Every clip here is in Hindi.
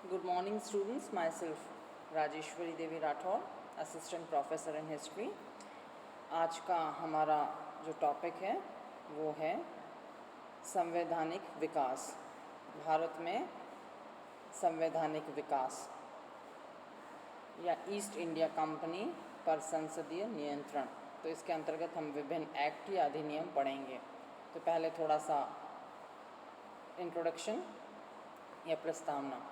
Good morning students, myself Rajeshwari Devi Rathore, assistant professor in history. आज का हमारा जो टॉपिक है वो है संवैधानिक विकास। भारत में संवैधानिक विकास या ईस्ट इंडिया कंपनी पर संसदीय नियंत्रण। तो इसके अंतर्गत हम विभिन्न एक्ट या अधिनियम पढ़ेंगे। तो पहले थोड़ा सा इंट्रोडक्शन या प्रस्तावना।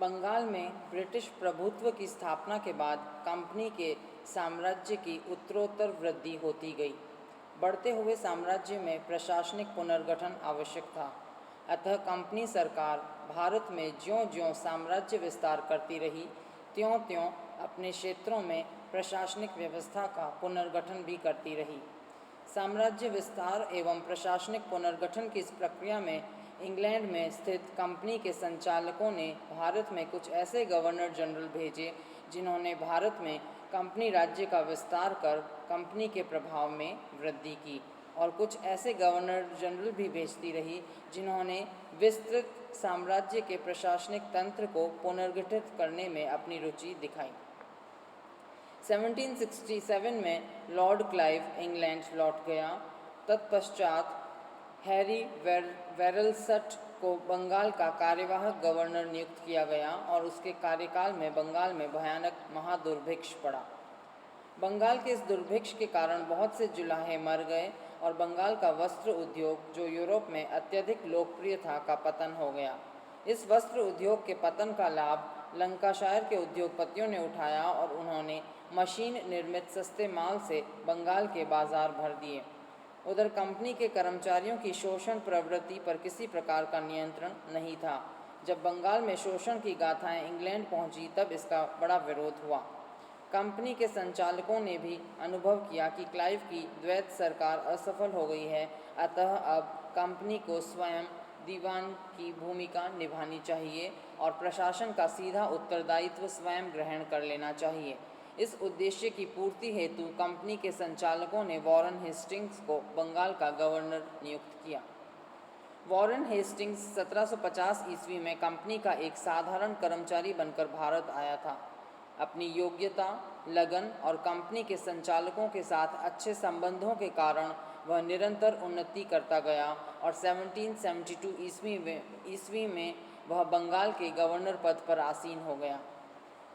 बंगाल में ब्रिटिश प्रभुत्व की स्थापना के बाद कंपनी के साम्राज्य की उत्तरोत्तर वृद्धि होती गई। बढ़ते हुए साम्राज्य में प्रशासनिक पुनर्गठन आवश्यक था। अतः कंपनी सरकार भारत में ज्यों-ज्यों साम्राज्य विस्तार करती रही, त्यों-त्यों अपने क्षेत्रों में प्रशासनिक व्यवस्था का पुनर्गठन भी करती रही। साम्राज्य विस्तार एवं प्रशासनिक पुनर्गठन की इस प्रक्रिया में इंग्लैंड में स्थित कंपनी के संचालकों ने भारत में कुछ ऐसे गवर्नर जनरल भेजे जिन्होंने भारत में कंपनी राज्य का विस्तार कर कंपनी के प्रभाव में वृद्धि की, और कुछ ऐसे गवर्नर जनरल भी भेजती रही जिन्होंने विस्तृत साम्राज्य के प्रशासनिक तंत्र को पुनर्गठित करने में अपनी रुचि दिखाई। 1767 में लॉर्ड क्लाइव इंग्लैंड लौट गया। तत्पश्चात हैरी वेरलसट को बंगाल का कार्यवाहक गवर्नर नियुक्त किया गया और उसके कार्यकाल में बंगाल में भयानक महादुर्भिक्ष पड़ा। बंगाल के इस दुर्भिक्ष के कारण बहुत से जुलाहे मर गए और बंगाल का वस्त्र उद्योग, जो यूरोप में अत्यधिक लोकप्रिय था, का पतन हो गया। इस वस्त्र उद्योग के पतन का लाभ लंकाशायर के उद्योगपतियों ने उठाया और उन्होंने मशीन निर्मित सस्ते माल से बंगाल के बाजार भर दिए। उधर कंपनी के कर्मचारियों की शोषण प्रवृत्ति पर किसी प्रकार का नियंत्रण नहीं था। जब बंगाल में शोषण की गाथाएं इंग्लैंड पहुंची तब इसका बड़ा विरोध हुआ। कंपनी के संचालकों ने भी अनुभव किया कि क्लाइव की द्वैत सरकार असफल हो गई है, अतः अब कंपनी को स्वयं दीवान की भूमिका निभानी चाहिए और प्रशासन का सीधा उत्तरदायित्व स्वयं ग्रहण कर लेना चाहिए। इस उद्देश्य की पूर्ति हेतु कंपनी के संचालकों ने वॉरेन हेस्टिंग्स को बंगाल का गवर्नर नियुक्त किया। वॉरेन हेस्टिंग्स 1750 ईस्वी में कंपनी का एक साधारण कर्मचारी बनकर भारत आया था। अपनी योग्यता, लगन और कंपनी के संचालकों के साथ अच्छे संबंधों के कारण वह निरंतर उन्नति करता गया और 1772 ईस्वी में वह बंगाल के गवर्नर पद पर आसीन हो गया।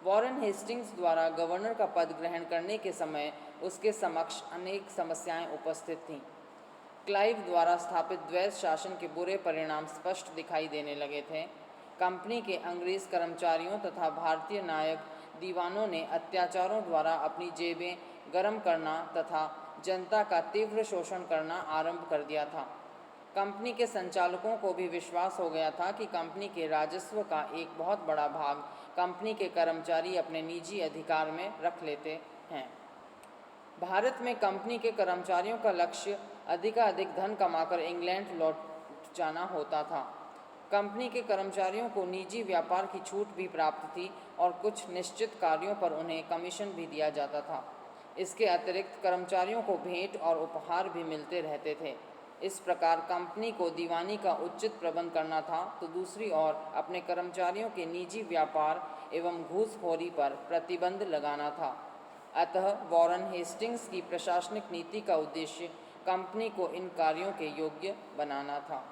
वॉरेन हेस्टिंग्स द्वारा गवर्नर का पद ग्रहण करने के समय उसके समक्ष अनेक समस्याएं उपस्थित थीं। क्लाइव द्वारा स्थापित द्वैत शासन के बुरे परिणाम स्पष्ट दिखाई देने लगे थे। कंपनी के अंग्रेज कर्मचारियों तथा भारतीय नायक दीवानों ने अत्याचारों द्वारा अपनी जेबें गर्म करना तथा जनता का तीव्र शोषण करना आरंभ कर दिया था। कंपनी के संचालकों को भी विश्वास हो गया था कि कंपनी के राजस्व का एक बहुत बड़ा भाग कंपनी के कर्मचारी अपने निजी अधिकार में रख लेते हैं। भारत में कंपनी के कर्मचारियों का लक्ष्य अधिकाधिक धन कमाकर इंग्लैंड लौट जाना होता था। कंपनी के कर्मचारियों को निजी व्यापार की छूट भी प्राप्त थी और कुछ निश्चित कार्यों पर उन्हें कमीशन भी दिया जाता था। इसके अतिरिक्त कर्मचारियों को भेंट और उपहार भी मिलते रहते थे। इस प्रकार कंपनी को दीवानी का उचित प्रबंध करना था, तो दूसरी ओर अपने कर्मचारियों के निजी व्यापार एवं घूसखोरी पर प्रतिबंध लगाना था। अतः वॉरेन हेस्टिंग्स की प्रशासनिक नीति का उद्देश्य कंपनी को इन कार्यों के योग्य बनाना था।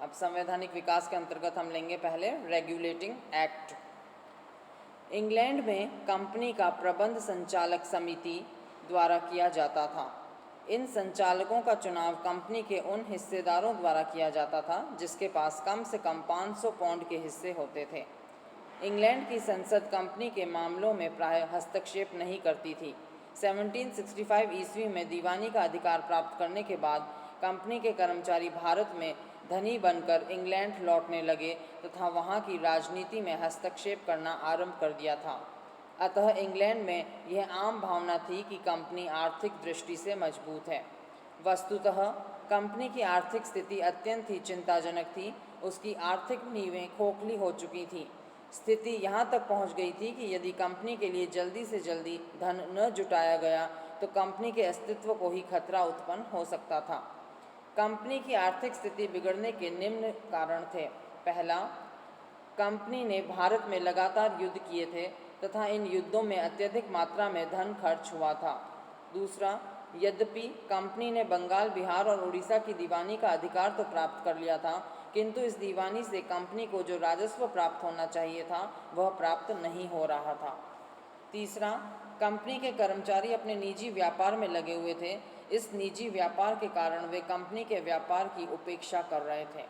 अब संवैधानिक विकास के अंतर्गत हम लेंगे पहले रेगुलेटिंग एक्ट। इंग्लैंड में कंपनी का प्रबंध संचालक समिति द्वारा किया जाता था। इन संचालकों का चुनाव कंपनी के उन हिस्सेदारों द्वारा किया जाता था जिसके पास कम से कम 500 पाउंड के हिस्से होते थे। इंग्लैंड की संसद कंपनी के मामलों में प्राय हस्तक्षेप नहीं करती थी। 1765 ईस्वी में दीवानी का अधिकार प्राप्त करने के बाद कंपनी के कर्मचारी भारत में धनी बनकर इंग्लैंड लौटने लगे तथा वहाँ की राजनीति में हस्तक्षेप करना आरंभ कर दिया था। अतः इंग्लैंड में यह आम भावना थी कि कंपनी आर्थिक दृष्टि से मजबूत है। वस्तुतः कंपनी की आर्थिक स्थिति अत्यंत ही चिंताजनक थी। उसकी आर्थिक नींवें खोखली हो चुकी थीं। स्थिति यहाँ तक पहुँच गई थी कि यदि कंपनी के लिए जल्दी से जल्दी धन न जुटाया गया तो कंपनी के अस्तित्व को ही खतरा उत्पन्न हो सकता था। कंपनी की आर्थिक स्थिति बिगड़ने के निम्न कारण थे। पहला, कंपनी ने भारत में लगातार युद्ध किए थे तथा इन युद्धों में अत्यधिक मात्रा में धन खर्च हुआ था। दूसरा, यद्यपि कंपनी ने बंगाल, बिहार और उड़ीसा की दीवानी का अधिकार तो प्राप्त कर लिया था, किंतु इस दीवानी से कंपनी को जो राजस्व प्राप्त होना चाहिए था वह प्राप्त नहीं हो रहा था। तीसरा, कंपनी के कर्मचारी अपने निजी व्यापार में लगे हुए थे। इस निजी व्यापार के कारण वे कंपनी के व्यापार की उपेक्षा कर रहे थे।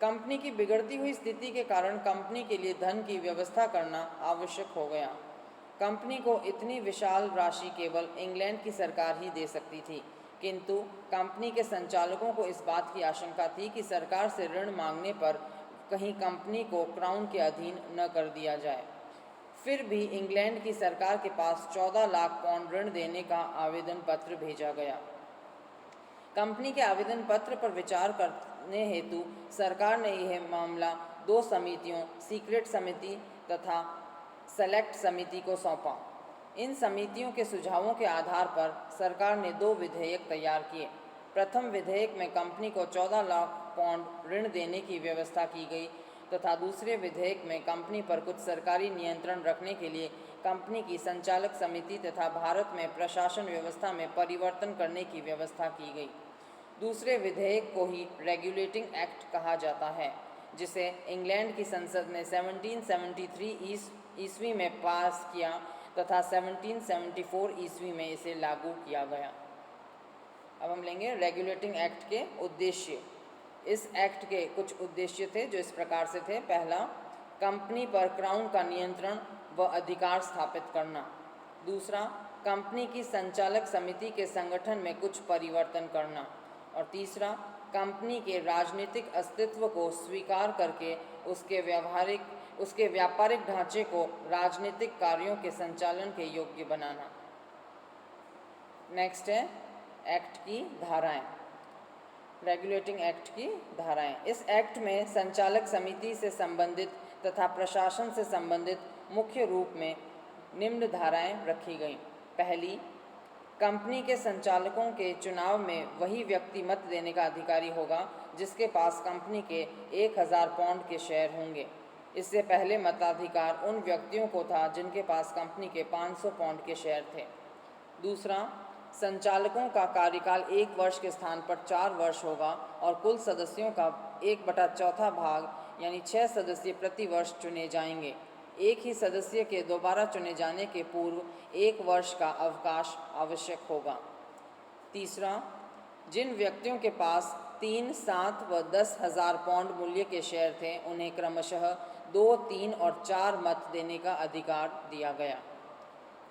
कंपनी की बिगड़ती हुई स्थिति के कारण कंपनी के लिए धन की व्यवस्था करना आवश्यक हो गया। कंपनी को इतनी विशाल राशि केवल इंग्लैंड की सरकार ही दे सकती थी, किंतु कंपनी के संचालकों को इस बात की आशंका थी कि सरकार से ऋण मांगने पर कहीं कंपनी को क्राउन के अधीन न कर दिया जाए। फिर भी इंग्लैंड की सरकार के पास 14 लाख पाउंड ऋण देने का आवेदन पत्र भेजा गया। कंपनी के आवेदन पत्र पर विचार करने हेतु सरकार ने यह मामला 2 समितियों, सीक्रेट समिति तथा सेलेक्ट समिति को सौंपा। इन समितियों के सुझावों के आधार पर सरकार ने 2 विधेयक तैयार किए। प्रथम विधेयक में कंपनी को 14 लाख पाउंड ऋण देने की व्यवस्था की गई तथा दूसरे विधेयक में कंपनी पर कुछ सरकारी नियंत्रण रखने के लिए कंपनी की संचालक समिति तथा भारत में प्रशासन व्यवस्था में परिवर्तन करने की व्यवस्था की गई। दूसरे विधेयक को ही रेगुलेटिंग एक्ट कहा जाता है, जिसे इंग्लैंड की संसद ने 1773 ईस्वी में पास किया तथा 1774 ईस्वी में इसे लागू किया गया। अब हम लेंगे रेगुलेटिंग एक्ट के उद्देश्य। इस एक्ट के कुछ उद्देश्य थे जो इस प्रकार से थे। पहला, कंपनी पर क्राउन का नियंत्रण व अधिकार स्थापित करना। दूसरा, कंपनी की संचालक समिति के संगठन में कुछ परिवर्तन करना। और तीसरा, कंपनी के राजनीतिक अस्तित्व को स्वीकार करके उसके व्यापारिक ढांचे को राजनीतिक कार्यों के संचालन के योग्य बनाना। नेक्स्ट है एक्ट की धाराएं। रेगुलेटिंग एक्ट की धाराएं। इस एक्ट में संचालक समिति से संबंधित तथा प्रशासन से संबंधित मुख्य रूप में निम्न धाराएं रखी गईं। पहली, कंपनी के संचालकों के चुनाव में वही व्यक्ति मत देने का अधिकारी होगा जिसके पास कंपनी के 1000 पाउंड के शेयर होंगे। इससे पहले मताधिकार उन व्यक्तियों को था जिनके पास कंपनी के 500 पाउंड के शेयर थे। दूसरा, संचालकों का कार्यकाल 1 वर्ष के स्थान पर 4 वर्ष होगा और कुल सदस्यों का 1/4 भाग यानी 6 सदस्य प्रति वर्ष चुने जाएंगे। एक ही सदस्य के दोबारा चुने जाने के पूर्व 1 वर्ष का अवकाश आवश्यक होगा। तीसरा, जिन व्यक्तियों के पास 3, 7 व 10,000 पाउंड मूल्य के शेयर थे उन्हें क्रमशः 2, 3 और 4 मत देने का अधिकार दिया गया।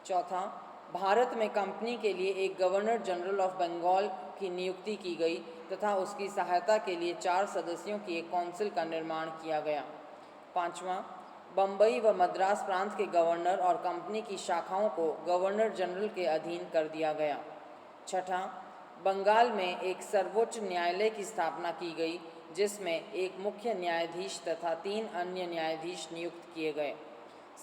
चौथा, भारत में कंपनी के लिए एक गवर्नर जनरल ऑफ बंगाल की नियुक्ति की गई तथा उसकी सहायता के लिए 4 सदस्यों की एक काउंसिल का निर्माण किया गया। पाँचवां, बम्बई व मद्रास प्रांत के गवर्नर और कंपनी की शाखाओं को गवर्नर जनरल के अधीन कर दिया गया। छठा, बंगाल में एक सर्वोच्च न्यायालय की स्थापना की गई जिसमें एक मुख्य न्यायाधीश तथा 3 अन्य न्यायाधीश नियुक्त किए गए।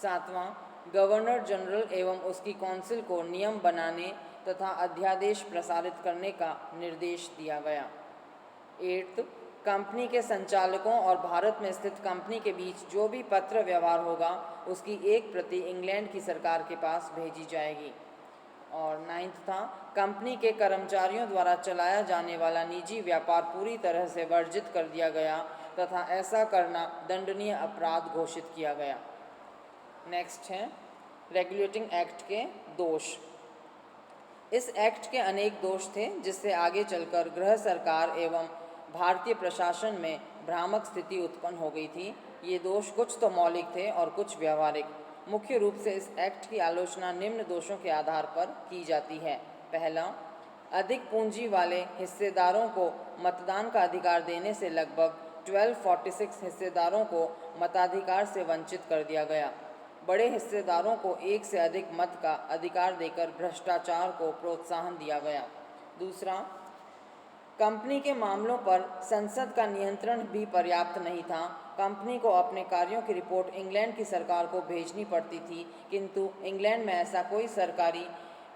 सातवां, गवर्नर जनरल एवं उसकी काउंसिल को नियम बनाने तथा अध्यादेश प्रसारित करने का निर्देश दिया गया। 8, कंपनी के संचालकों और भारत में स्थित कंपनी के बीच जो भी पत्र व्यवहार होगा उसकी एक प्रति इंग्लैंड की सरकार के पास भेजी जाएगी। और 9 था, कंपनी के कर्मचारियों द्वारा चलाया जाने वाला निजी व्यापार पूरी तरह से वर्जित कर दिया गया तथा ऐसा करना दंडनीय अपराध घोषित किया गया। नेक्स्ट है रेगुलेटिंग एक्ट के दोष। इस एक्ट के अनेक दोष थे जिससे आगे चलकर गृह सरकार एवं भारतीय प्रशासन में भ्रामक स्थिति उत्पन्न हो गई थी। ये दोष कुछ तो मौलिक थे और कुछ व्यावहारिक। मुख्य रूप से इस एक्ट की आलोचना निम्न दोषों के आधार पर की जाती है। पहला, अधिक पूंजी वाले हिस्सेदारों को मतदान का अधिकार देने से लगभग 1246 हिस्सेदारों को मताधिकार से वंचित कर दिया गया। बड़े हिस्सेदारों को एक से अधिक मत का अधिकार देकर भ्रष्टाचार को प्रोत्साहन दिया गया। दूसरा, कंपनी के मामलों पर संसद का नियंत्रण भी पर्याप्त नहीं था। कंपनी को अपने कार्यों की रिपोर्ट इंग्लैंड की सरकार को भेजनी पड़ती थी, किंतु इंग्लैंड में ऐसा कोई सरकारी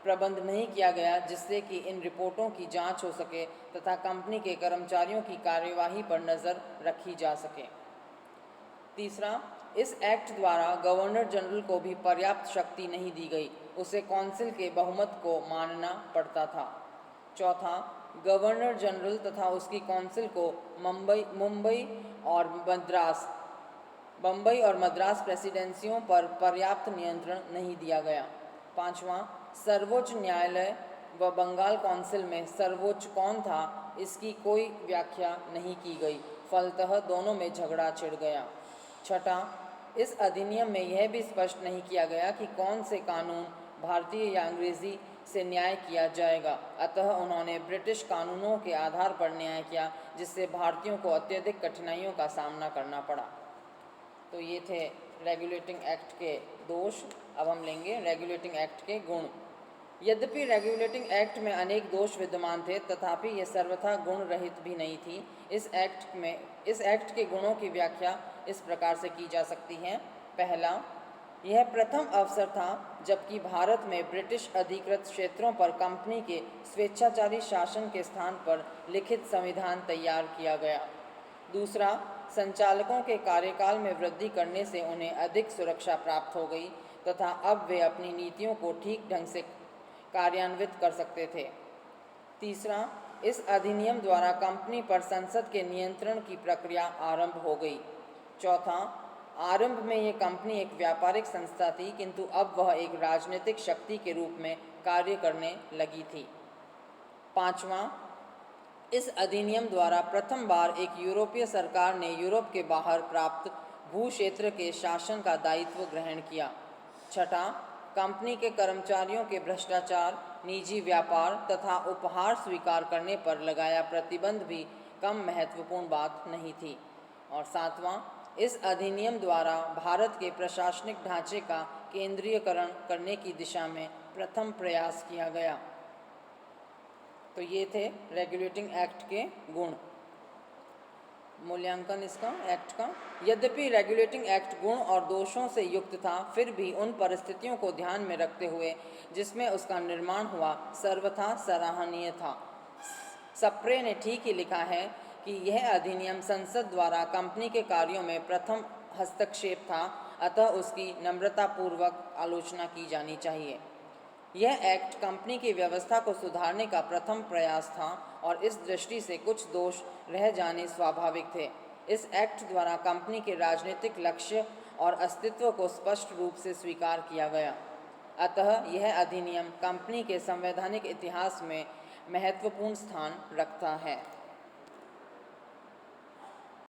प्रबंध नहीं किया गया जिससे कि इन रिपोर्टों की जांच हो सके तथा कंपनी के कर्मचारियों की कार्यवाही पर नज़र रखी जा सके। तीसरा, इस एक्ट द्वारा गवर्नर जनरल को भी पर्याप्त शक्ति नहीं दी गई, उसे काउंसिल के बहुमत को मानना पड़ता था। चौथा, गवर्नर जनरल तथा उसकी काउंसिल को बम्बई और मद्रास प्रेसिडेंसियों पर पर्याप्त नियंत्रण नहीं दिया गया। पांचवा, सर्वोच्च न्यायालय व बंगाल काउंसिल में सर्वोच्च कौन था, इसकी कोई व्याख्या नहीं की गई, फलतः दोनों में झगड़ा छिड़ गया। छठा, इस अधिनियम में यह भी स्पष्ट नहीं किया गया कि कौन से कानून भारतीय या अंग्रेजी से न्याय किया जाएगा, अतः उन्होंने ब्रिटिश कानूनों के आधार पर न्याय किया, जिससे भारतीयों को अत्यधिक कठिनाइयों का सामना करना पड़ा। तो ये थे रेगुलेटिंग एक्ट के दोष। अब हम लेंगे रेगुलेटिंग एक्ट के गुण। यद्यपि रेगुलेटिंग एक्ट में अनेक दोष विद्यमान थे, तथापि यह सर्वथा गुण रहित भी नहीं थी। इस एक्ट के गुणों की व्याख्या इस प्रकार से की जा सकती है। पहला, यह प्रथम अवसर था जबकि भारत में ब्रिटिश अधिकृत क्षेत्रों पर कंपनी के स्वेच्छाचारी शासन के स्थान पर लिखित संविधान तैयार किया गया। दूसरा, संचालकों के कार्यकाल में वृद्धि करने से उन्हें अधिक सुरक्षा प्राप्त हो गई तथा अब वे अपनी नीतियों को ठीक ढंग से कार्यान्वित कर सकते थे। तीसरा, इस अधिनियम द्वारा कंपनी पर संसद के नियंत्रण की प्रक्रिया आरंभ हो गई। चौथा, आरंभ में ये कंपनी एक व्यापारिक संस्था थी, किंतु अब वह एक राजनीतिक शक्ति के रूप में कार्य करने लगी थी। पांचवा, इस अधिनियम द्वारा प्रथम बार एक यूरोपीय सरकार ने यूरोप के बाहर प्राप्त भू क्षेत्र के शासन का दायित्व ग्रहण किया। छठा, कंपनी के कर्मचारियों के भ्रष्टाचार, निजी व्यापार तथा उपहार स्वीकार करने पर लगाया प्रतिबंध भी कम महत्वपूर्ण बात नहीं थी। और सातवां, इस अधिनियम द्वारा भारत के प्रशासनिक ढांचे का केंद्रीयकरण करने की दिशा में प्रथम प्रयास किया गया। तो ये थे रेगुलेटिंग एक्ट के गुण। मूल्यांकन इसका एक्ट का। यद्यपि रेगुलेटिंग एक्ट गुण और दोषों से युक्त था, फिर भी उन परिस्थितियों को ध्यान में रखते हुए जिसमें उसका निर्माण हुआ, सर्वथा सराहनीय था। सप्रे ने ठीक ही लिखा है कि यह अधिनियम संसद द्वारा कंपनी के कार्यों में प्रथम हस्तक्षेप था, अतः उसकी नम्रतापूर्वक आलोचना की जानी चाहिए। यह एक्ट कंपनी की व्यवस्था को सुधारने का प्रथम प्रयास था और इस दृष्टि से कुछ दोष रह जाने स्वाभाविक थे। इस एक्ट द्वारा कंपनी के राजनीतिक लक्ष्य और अस्तित्व को स्पष्ट रूप से स्वीकार किया गया, अतः यह अधिनियम कंपनी के संवैधानिक इतिहास में महत्वपूर्ण स्थान रखता है।